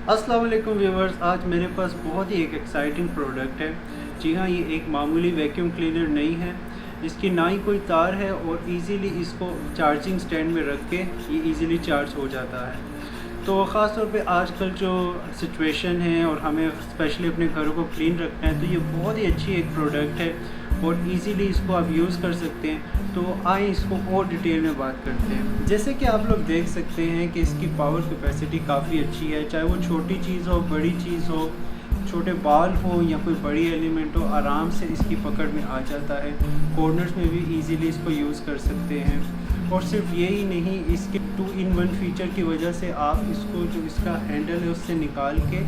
अस्सलाम वालेकुम व्यूवर्स, आज मेरे पास बहुत ही एक एक्साइटिंग प्रोडक्ट है। जी हाँ, ये एक मामूली वैक्यूम क्लीनर नहीं है। इसकी ना ही कोई तार है और इजीली इसको चार्जिंग स्टैंड में रख के ये इजीली चार्ज हो जाता है। तो ख़ास तौर पे आजकल जो सिचुएशन है और हमें स्पेशली अपने घरों को क्लीन रखना है, तो ये बहुत ही अच्छी एक प्रोडक्ट है और इजीली इसको आप यूज़ कर सकते हैं। तो आइए इसको और डिटेल में बात करते हैं। जैसे कि आप लोग देख सकते हैं कि इसकी पावर कैपेसिटी काफ़ी अच्छी है, चाहे वो छोटी चीज़ हो, बड़ी चीज़ हो, छोटे बाल हो या कोई बड़ी एलिमेंट हो, आराम से इसकी पकड़ में आ जाता है। कॉर्नर्स में भी इजीली इसको यूज़ कर सकते हैं। और सिर्फ यही नहीं, इसके 2-in-1 फीचर की वजह से आप इसको जो इसका हैंडल है उससे निकाल के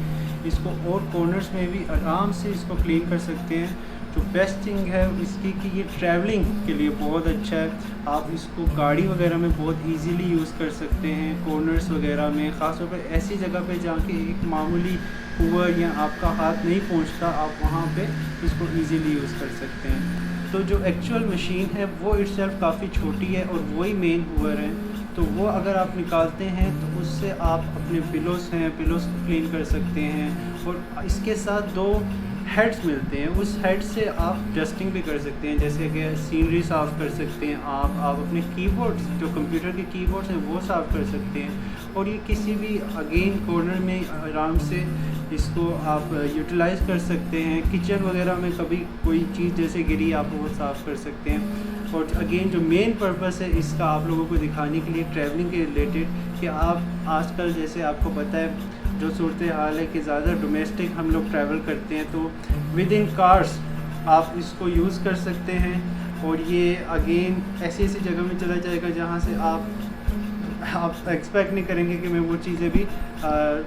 इसको और कॉर्नर्स में भी आराम से इसको क्लीन कर सकते हैं। जो बेस्ट थिंग है इसकी कि ये ट्रैवलिंग के लिए बहुत अच्छा है। आप इसको गाड़ी वगैरह में बहुत इजीली यूज़ कर सकते हैं, कॉर्नर्स वगैरह में, ख़ास तौर पर ऐसी जगह पे जहाँ के एक मामूली हुवर या आपका हाथ नहीं पहुँचता, आप वहाँ पे इसको इजीली यूज़ कर सकते हैं। तो जो एक्चुअल मशीन है वो इटसेल्फ काफ़ी छोटी है और वही मेन हुवर है। तो वो अगर आप निकालते हैं तो उससे आप अपने पिलोस को क्लीन कर सकते हैं। और इसके साथ 2 हेड्स मिलते हैं, उस हेड से आप डस्टिंग भी कर सकते हैं, जैसे कि सीनरी साफ़ कर सकते हैं आप अपने कीबोर्ड्स, जो कंप्यूटर के कीबोर्ड्स हैं वो साफ़ कर सकते हैं। और ये किसी भी अगेन कॉर्नर में आराम से इसको आप यूटिलाइज़ कर सकते हैं। किचन वगैरह में कभी कोई चीज़ जैसे गिरी, आप वो साफ़ कर सकते हैं। और अगेन जो मेन पर्पस है इसका आप लोगों को दिखाने के लिए ट्रैवलिंग के रिलेटेड, कि आप आजकल जैसे आपको पता है जो सूरत हाल है कि ज़्यादा डोमेस्टिक हम लोग ट्रैवल करते हैं, तो विद इन कार्स आप इसको यूज़ कर सकते हैं। और ये अगेन ऐसी जगह में चला जाएगा जहाँ से आप एक्सपेक्ट नहीं करेंगे कि मैं वो चीज़ें भी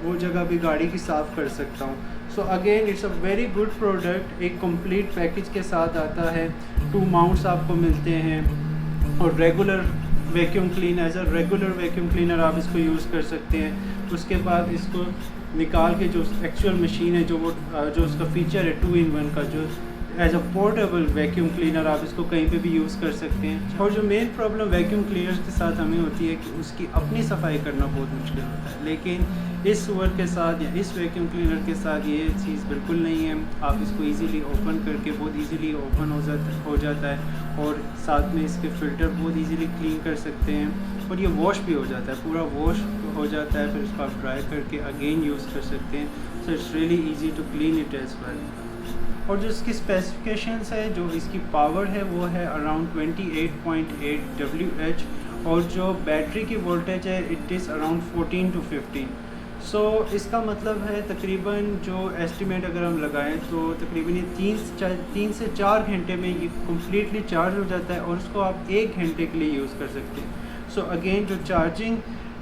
वो जगह भी गाड़ी की साफ़ कर सकता हूँ। So again it's a very good product. एक कंप्लीट पैकेज के साथ आता है, 2 माउंट्स आपको मिलते हैं और रेगुलर वैक्यूम क्लीनर आप इसको यूज़ कर सकते हैं। उसके बाद इसको निकाल के जो एक्चुअल मशीन है, जो उसका फ़ीचर है 2-in-1 का, जो as a portable vacuum cleaner आप इसको कहीं पे भी यूज़ कर सकते हैं। और जो मेन प्रॉब्लम वैक्यूम क्लीनर्स के साथ हमें होती है कि उसकी अपनी सफाई करना बहुत मुश्किल होता है, लेकिन इस सुअर के साथ या इस वैक्यूम क्लीनर के साथ ये चीज़ बिल्कुल नहीं है। आप इसको इजीली ओपन करके बहुत इजीली ओपन हो जाता है और साथ में इसके फ़िल्टर बहुत इजीली क्लीन कर सकते हैं। और ये वॉश भी हो जाता है, पूरा वॉश हो जाता है, फिर इसको आप ड्राई करके अगेन यूज़ कर सकते हैं। So it's really easy to clean it as well. और जो इसकी स्पेसिफिकेशंस है, जो इसकी पावर है वो है अराउंड 28.8 WH, और जो बैटरी की वोल्टेज है इट इज़ अराउंड 14 to 15। सो इसका मतलब है तकरीबन जो एस्टिमेट अगर हम लगाएं तो तकरीबन ये 3 से 4 घंटे में ये कम्प्लीटली चार्ज हो जाता है और इसको आप 1 घंटे के लिए यूज़ कर सकते हैं। सो अगेन जो चार्जिंग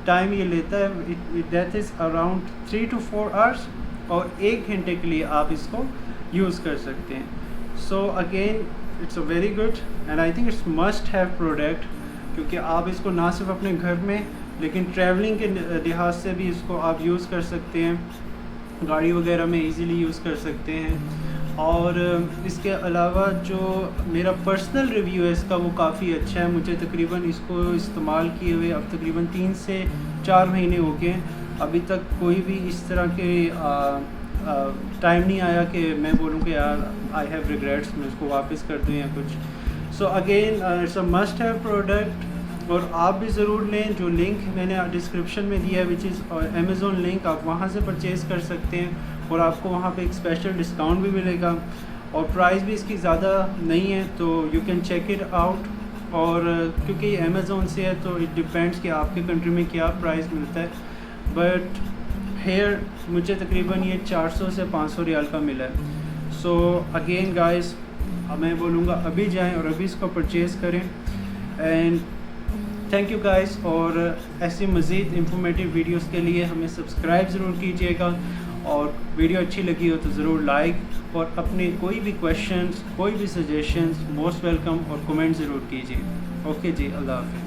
टाइम ये लेता है that is around 3 to 4 hours, और 1 घंटे के लिए आप इसको यूज़ कर सकते हैं। So again it's a very good and I think it's must have product, क्योंकि आप इसको ना सिर्फ अपने घर में लेकिन ट्रैवलिंग के लिहाज से भी इसको आप यूज़ कर सकते हैं, गाड़ी वगैरह में इजीली यूज़ कर सकते हैं। और इसके अलावा जो मेरा पर्सनल रिव्यू है इसका वो काफ़ी अच्छा है। मुझे तकरीबन इसको इस्तेमाल किए हुए अब तकरीबन 3 से 4 महीने हो गए। अभी तक कोई भी इस तरह के टाइम नहीं आया कि मैं बोलूँ कि यार आई हैव रिग्रेट्स, मैं इसको वापस कर दूँ या कुछ। So again it's a must have product, और आप भी ज़रूर लें। जो लिंक मैंने डिस्क्रिप्शन में दिया है विच इज़ अमेज़ॉन लिंक, आप वहाँ से परचेज़ कर सकते हैं और आपको वहाँ पे एक स्पेशल डिस्काउंट भी मिलेगा। और प्राइस भी इसकी ज़्यादा नहीं है, तो you can check it out. और क्योंकि ये अमेज़ॉन से है तो इट डिपेंड्स कि आपके कंट्री में क्या प्राइस मिलता है, बट हेयर मुझे तकरीबन ये 400 से 500 रियाल का मिला है। सो अगेन गाइस, मैं बोलूँगा अभी जाएं और अभी इसको परचेज़ करें। एंड थैंक यू गाइस, और ऐसी मज़ीद इंफॉर्मेटिव वीडियोस के लिए हमें सब्सक्राइब ज़रूर कीजिएगा, और वीडियो अच्छी लगी हो तो ज़रूर लाइक, और अपने कोई भी क्वेश्चंस, कोई भी सजेशंस मोस्ट वेलकम, और कमेंट ज़रूर कीजिए। ओके जी, अल्लाह हाफ़िज़।